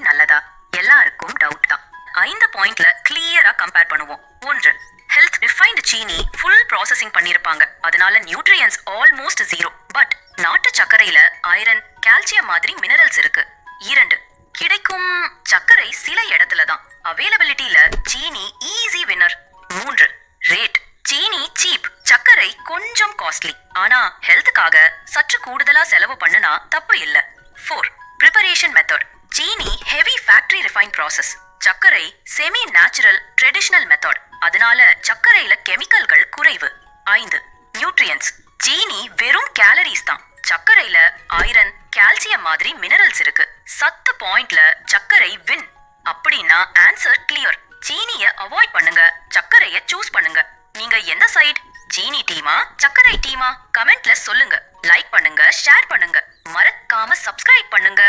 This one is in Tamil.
நல்லதா? எல்லாருக்கும் டவுட் தான். 5 பாயிண்ட்ல கிளியரா கம்பேர் பண்ணுவோம். 1. ஹெல்த் ரிஃபைன்டு சீனி ஃபுல் ப்ராசஸிங் பண்ணிருப்பாங்க, அதனால நியூட்ரியன்ஸ் ஆல்மோஸ்ட் ஜீரோ. பட் நாட்டு சர்க்கரையில ஐரன், கால்சியம் மாதிரி மினரல்ஸ் இருக்கு. 2. கிடைக்கும் சர்க்கரை சில இடத்துல தான். அவைலபிலிட்டியில சீனி ஈஸி வின்னர். 3. ரேட். சீனி சீப், சர்க்கரை கொஞ்சம் காஸ்ட்லி. ஆனா ஹெல்த்துக்காக சற்று கூடுதலா செலவு பண்ணுனா தப்பு இல்ல. 4. Preparation method. சீனி ஹெவி ஃபேக்டரி ரிஃபைன் ப்ராசஸ், சர்க்கரை செமி நேச்சுரல் ட்ரெடிஷனல் மெத்தட், அதனால சர்க்கரையில கெமிக்கல்கள் குறைவு. 5. நியூட்ரியன்ஸ். சீனி வெறும் கேலரிஸ் தான், சர்க்கரையில ஐரன், கால்சியம் மாதிரி மினரல்ஸ் இருக்கு. சத்து பாயிண்ட்ல சர்க்கரை வின். அப்படின்னா ஆன்சர் கிளியர். சீனிய அவாய்ட் பண்ணுங்க, சர்க்கரைய சூஸ் பண்ணுங்க. நீங்க எந்த சைடு? சீனி டீமா, சர்க்கரை டீமா? கமெண்ட்ல சொல்லுங்க. லைக் பண்ணுங்க, ஷேர் பண்ணுங்க, மறக்காம சப்ஸ்கிரைப் பண்ணுங்க.